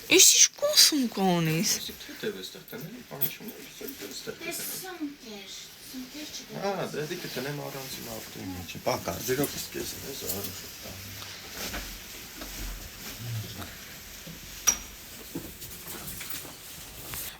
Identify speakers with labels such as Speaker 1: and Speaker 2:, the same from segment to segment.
Speaker 1: Իշ կոնսում կոնիս։
Speaker 2: դե դիքը տնեմ առանցին ավտոյի մեջ, բակա, ձերով իսկես ես առուշ։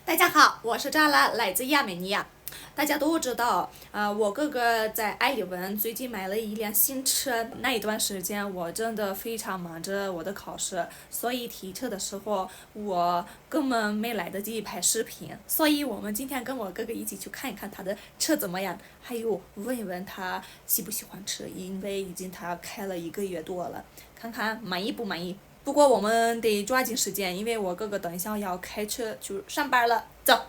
Speaker 3: 大家好，我是扎拉，来自亚美尼亚。大家都知道，我哥哥在埃里文最近买了一辆新车。那一段时间，我真的非常忙着我的考试，所以提车的时候，我根本没来得及拍视频。所以我们今天跟我哥哥一起去看一看他的车怎么样，还有问一问他喜不喜欢车，因为已经他开了1个月多了，看看满意不满意。不过我们得抓紧时间，因为我哥哥等一下要开车去上班了。走。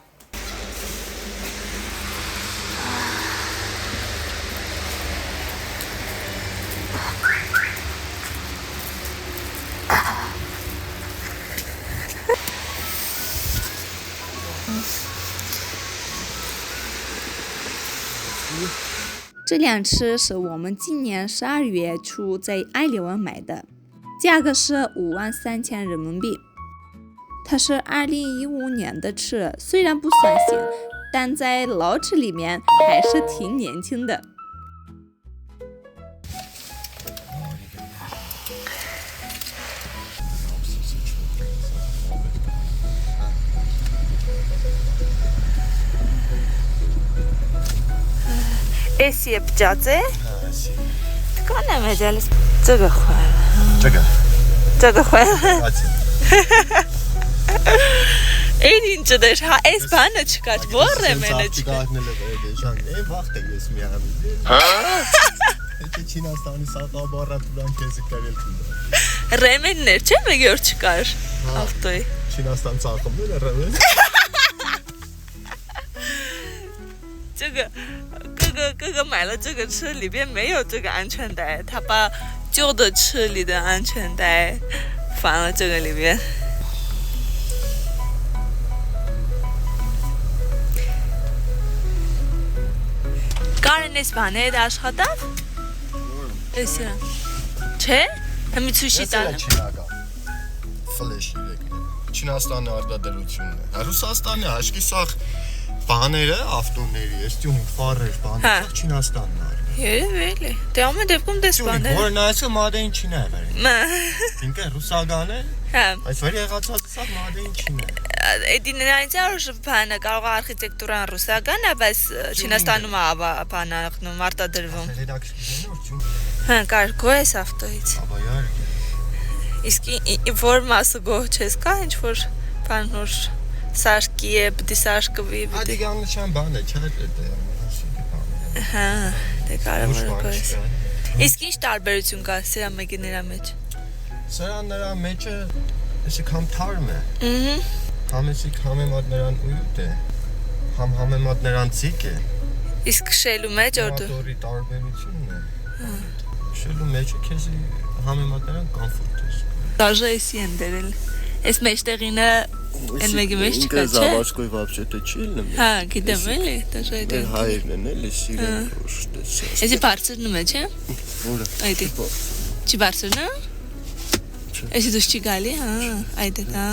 Speaker 3: 这辆车是我们今年12月初在埃里文买的，价格是53000人民币。它是2015年的车，虽然不算新，但在老车里面还是挺年轻的。
Speaker 1: Esi yapacağız Tıkanam ederiz. 这个坏了。这个坏了。Elin çıdış ha espanı çıkar. Bu remene çıkar. Remenler çeme gör çıkar. Haftayı.
Speaker 2: Çinastan sakımlı remen.
Speaker 1: 这个哥哥买了这个车，里边没有这个安全带，他把旧的车里的安全带放了这个里边。Կարեն էս բաները աշխատավ։ Էսը։ Չէ՞։ Հմիցուշի տանը։
Speaker 2: Ֆլեշի եկն։ Չինաստանի արտադրությունն է։ Ռուսաստանի աշկի սաղ բաները, ավտոների, ես դյուն ֆարեր բաները Չինաստանն է։
Speaker 1: Երևելի։ Դե ամեն դեպքում դες բաները։
Speaker 2: Որ նայեցը մադեին Չինա է վարի։ Ինքը ռուսական է։
Speaker 1: Հա։
Speaker 2: Այս վարի եղածած սաղ մադեին Չինա է։
Speaker 1: Էդի նրանց բանը կարող է արխիտեկտուրան ռուսական է, բայց Չինաստանում է բանախնում արտադրվում։ Հա, կարգո ես ավտոից։ Իսկ որ մասը գոհ չես կա, ինչ որ բան որ սարքի է, պտի սարքվի, պտի։
Speaker 2: Ադիգաննության բան է, չէ՞ դա։
Speaker 1: Հա, դե կարևոր է գոհ։ Իսկ ինչ տարբերություն կա սրա մեկիների մեջ։
Speaker 2: Սրանների մեջը էսի կամ թարմ է։
Speaker 1: Ահա։
Speaker 2: Համեսիկ համեմատ նրան ույուտ է, համեմատ նրան ցիկ է։
Speaker 1: Իսկ շելու մեջ օրդու։
Speaker 2: Մոտորի տարբերությունն է։ Շելու մեջը քեզի համեմատ նրան կոմֆորտ է։
Speaker 1: Դաժե էսի են դերել։ Էս մեջտեղինը են մեկի մեջ չկա, չէ՞։
Speaker 2: Զավաշկոյ вообще-то չիլն է։
Speaker 1: Հա, գիտեմ էլի, դաժե դա։
Speaker 2: Հայերն են էլի սիրեն ուշտեցա։
Speaker 1: Էսի բարձրն է, չէ՞։
Speaker 2: Որը։
Speaker 1: Այդի։ Չի բարձրն է։ Էսի դուք չի գալի, հա, այդը, հա։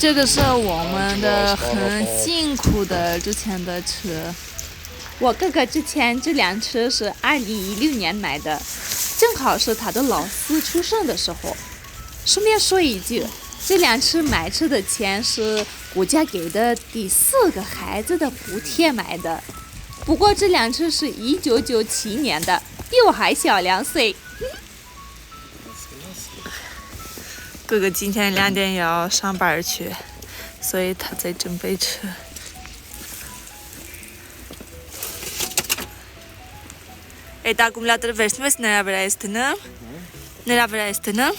Speaker 1: 这个是我们的很辛苦的之前的车。
Speaker 3: 我哥哥之前这辆车是2016年买的，正好是他的老四出生的时候。顺便说一句，这辆车买车的钱是国家给的第4个孩子的补贴买的。不过这辆车是1997年的，比我还小2岁。
Speaker 1: 哥哥今天2点要上班去，所以他在准备车。Այդ ակումուլատորը վերցնում ես նրա վրա ես դնում։ Նրա վրա ես դնում։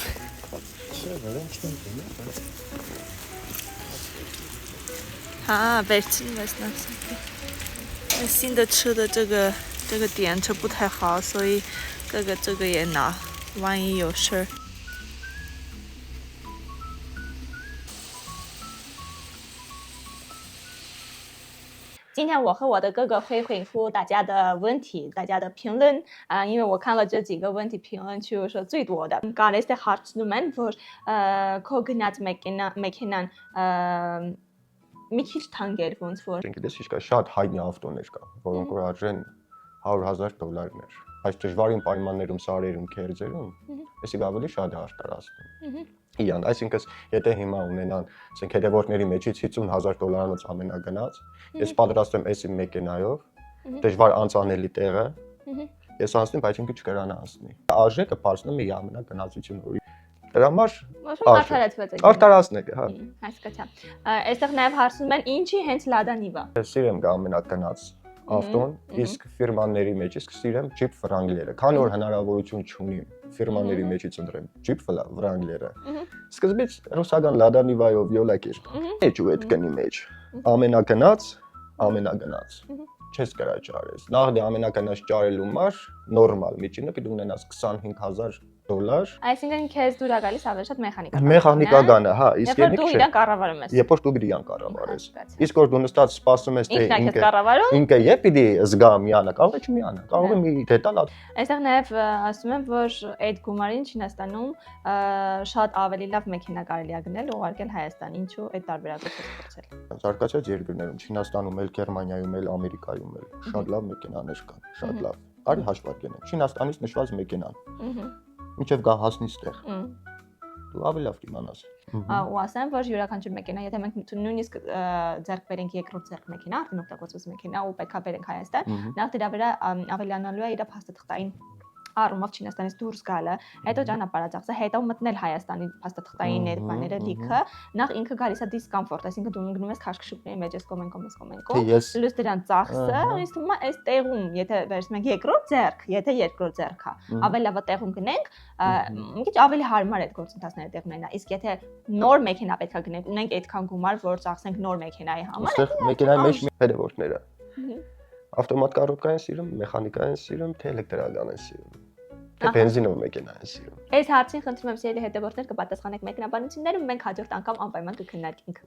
Speaker 1: Հա, վերցնում ես նա։ Այսինքն 吃的这个这个电池不太好，所以哥哥这个也拿，万一有事儿。
Speaker 3: 今天我和我的哥哥会回复大家的问题，大家的评论因为我看了这几个问题评论区是最多的。Գալիս է հարցնում են, որ քո գնած մեքենան մի քիչ թանկ էր ոնց որ։
Speaker 2: Գիտես ինչ կա, շատ հայտնի ավտոներ կա, որոնք որ արժեն $100,000 այս դժվարին պայմաններում սարերում, քերձերում, այսինքն ավելի շատ է արտարացնում։ Իան, այսինքն եթե հիմա ունենան, ասենք հետևորդների մեջից $50,000-անոց ամենագնաց, ես պատրաստ եմ այս իմ մեքենայով, դժվար անցանելի տեղը, ես անցնեմ, բայց ինքը չկրանա անցնի։ Արժեքը բարձնում է ամենագնացությունը։ Դրա համար արդարացնեք, հա։
Speaker 3: Հասկացա։ Այստեղ նաև հարցնում են ինչի հենց Lada Niva։
Speaker 2: Սիրեմ գա ամենագնաց ավտոն, իսկ ֆիրմաների մեջ իսկ սիրեմ Jeep Wrangler-ը, քանի որ հնարավորություն չունիմ ֆիրմաների մեջից ընտրեմ Jeep Wrangler-ը։ Սկզբից ռուսական Lada Niva-ով յոլակ էր։ Էջ ու այդ գնի մեջ։ Ամենագնաց։ Չես կարա ճարես։ Նախ դե ամենագնաց ճարելու մար նորմալ միջինը պիտի ունենաս $25,000
Speaker 3: Այսինքն քեզ դուր է գալիս ավելի շատ մեխանիկական։
Speaker 2: Մեխանիկականը, հա, իսկ
Speaker 3: երբ դու իրան կառավարում ես։
Speaker 2: Երբ որ դու իրան կառավարես։ Իսկ որ դու նստած սպասում ես թե
Speaker 3: ինքը
Speaker 2: երբ պիտի զգա միանա, կարող է չմիանա, կարող է մի դետալ։
Speaker 3: Այստեղ նաև ասում են, որ այդ գումարին Չինաստանում շատ ավելի լավ մեքենա կարելի է գնել ու ուղարկել Հայաստան, ինչու այդ տարբերակը չես փորձել։
Speaker 2: Զարգացած երկրներում, Չինաստանում էլ, Գերմանիայում էլ, Ամերիկայում էլ շատ լավ մեքենաներ կան, շատ լավ։ Արի հաշվարկենք։ Չինաստանից նշված մեքենան։ Ինչև գա հասնի ստեղ։ Դու ավելի լավ կիմանաս։
Speaker 3: Ու ասեմ, որ յուրաքանչյուր մեքենա, եթե մենք նույնիսկ ձեռք բերենք երկրորդ ձեռք մեքենա, արդեն օգտագործված մեքենա ու պետքա բերենք Հայաստան, նախ դրա վրա ավելանալու է իր փաստաթղթային առումով Չինաստանից դուրս գալը, հետո ճանապարհածախսը, հետո մտնել Հայաստանի փաստաթղթային այդ բաները լիքը, նախ ինքը գալիս է դիսկոմֆորտ, այսինքն դու գնում ես քաշքշուկների մեջ, ես կոմենկո, լույս դրան ծախսը, ինձ թվում է այս տեղում, եթե վերցնենք երկրորդ ձեռք է, ավելի լավ տեղում գնենք, մի քիչ ավելի հարմար այդ գործընթացները տեղ ունենա, իսկ եթե նոր մեքենա պետքա գնենք, ունենք այդքան գումար, որ ծախսենք նոր մեքենայի համար,
Speaker 2: այստեղ մեքենայի մեջ մի հետևորդները ավտոմատ կառույցը են սիրում, մեխանիկա են սիրում, թե էլեկտրական են սիրում։ Թե բենզինով մեքենա են սիրում։
Speaker 3: Այս հարցին խնդրում եմ սիրելի հետևորդներ կպատասխանեք մեկնաբանություններում, մենք հաջորդ անգամ անպայման կքննարկենք։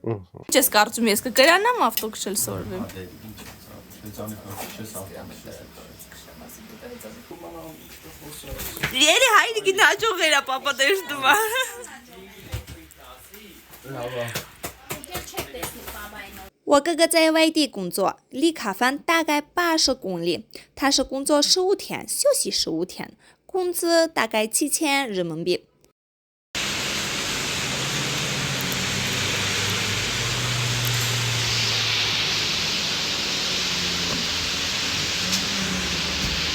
Speaker 1: Ինչես կարծում ես կգրանամ ավտո քշել սորվեմ։ Ելի հայրիկի նաճող երա պապա դեշտում է։
Speaker 3: 我哥哥在外地工作，离卡饭大概80公里。他是工作15天，休息15天，工资大概7000人民币。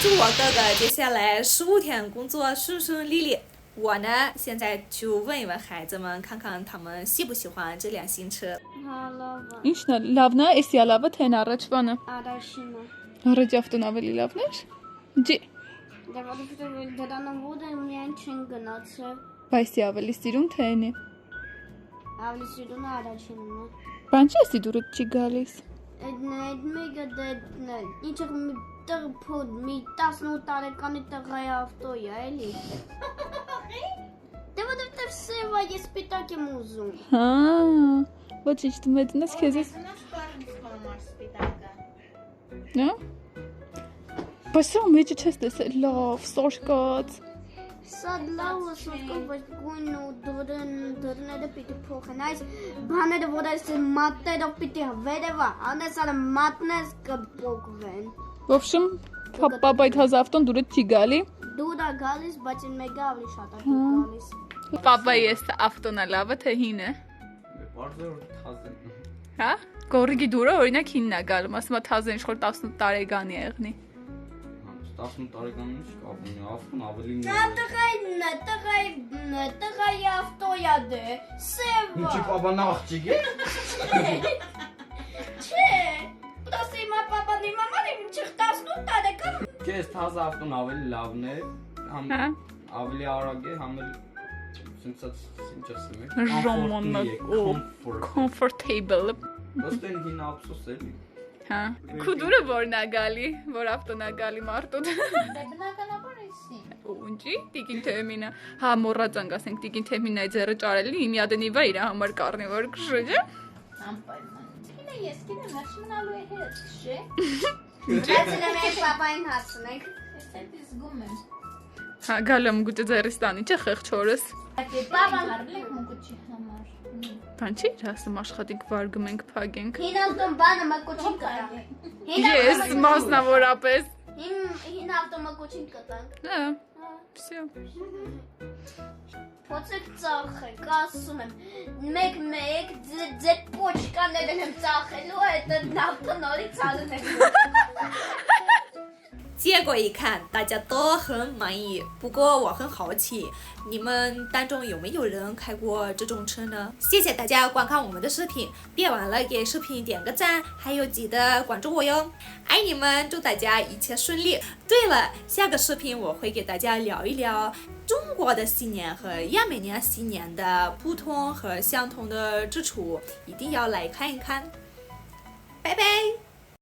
Speaker 3: 祝我哥哥接下来15天工作顺顺利利。我呢，现在就问一问孩子们，看看他们喜不喜欢这辆新车。
Speaker 4: Ինչն է, լավն է, էսի է լավը, թե առաջվանը։
Speaker 5: Առաջինը։
Speaker 4: Առաջ ավտոն ավելի լավն էր։ Ջի,
Speaker 5: Դե որովհետեւ դրանով ոդը միայն չեն գնացել։
Speaker 4: բայց է ավելի սիրուն թե էնի։
Speaker 5: Ավելի սիրուն է առաջինն է։
Speaker 4: Բան չի էսի դուրը չի գալիս։
Speaker 5: Այդ մեկը դե ինչը մի տեղ փոդ մի 18 տարեկանի տղայի ավտո է, էլի։ Դե որովհետեւ սեվա ես սպիտակ եմ ուզում։
Speaker 4: Հա, ոչինչ դու մեծնես քեզ։ Նո։ Բայց ո՞ւմ մեջ չես տեսել լավ, սորկած։
Speaker 5: Սա լավ է սոսկով, բայց գույնն ու դռները պիտի փոխեն։ Այս բաները, որ այս մատներով պիտի վերևա, անեսանը մատներս կփոխվեն։
Speaker 4: В общем, պապա այդ հազ ավտոն դուրը չի գալի։
Speaker 5: Դուր է գալիս, բայց այն մեկը ավելի շատ է գալիս։
Speaker 4: Պապա ես ավտոնը լավը թե հինը։ Հա? Գորգի դուրը օրինակ հինն է գալու, ասում է թազը ինչ-որ 18 տարեկան է եղնի։
Speaker 6: 18 տարեկան ինչ կապ ունի, ավտոն ավելի
Speaker 5: տղայի ավտո է դե, սև։
Speaker 6: Ինչի պապա նախճիկ է։
Speaker 5: Չէ, դասի հիմա պապան իմ համար ինչ 18 տարեկան։
Speaker 6: Քեզ թազը ավտոն ավելի լավն է, համ ավելի արագ է, համ էլ սենսած ինչ ասեմ։
Speaker 4: Ժամանակ, comfortable։
Speaker 6: Ոստեն հին ափսոս էլի։
Speaker 4: Հա։ Քուդուրը որն է գալի, որ ավտոն է գալի մարդոտ։
Speaker 7: Բնականաբար էսի։
Speaker 4: Ունջի, Տիկին Թեմինը։ Հա, մոռացանք ասենք Տիկին Թեմինն է ձեռը ճարելի, հիմա դնիվա իր համար կարնիվոր քշուջը։
Speaker 7: Անպայման։ Քինը ես քինը վերջ մնալու է հետ, քշե։
Speaker 5: Հացնեմ ենք պապային հասնենք։
Speaker 7: Ես էլ զգում եմ։
Speaker 4: Հա, գալեմ գուտե ձեռստանի չէ խեղճորս։
Speaker 7: Պապան արլեք մուկուչի համար։
Speaker 4: Բան չի ասում աշխատիկ վարգում ենք փագենք։
Speaker 5: Հինավտոմ բանը մկոչին կտանք։
Speaker 4: Ես մասնավորապես։
Speaker 5: Հինավտոմ մկոչին կտանք։
Speaker 4: Հա։ Всё։
Speaker 5: Փոցեք ծախեք, ասում եմ։ Մեկ ձեր պոչկաներն եմ ծախելու, հետո նավտը նորից ալնեմ։
Speaker 3: 结果一看，大家都很满意。不过我很好奇，你们当中有没有人开过这种车呢？谢谢大家观看我们的视频，别忘了给视频点个赞，还有记得关注我哟，爱你们，祝大家一切顺利。对了，下个视频我会给大家聊一聊中国的新年和亚美尼亚新年的不同和相同的之处，一定要来看一看。拜拜。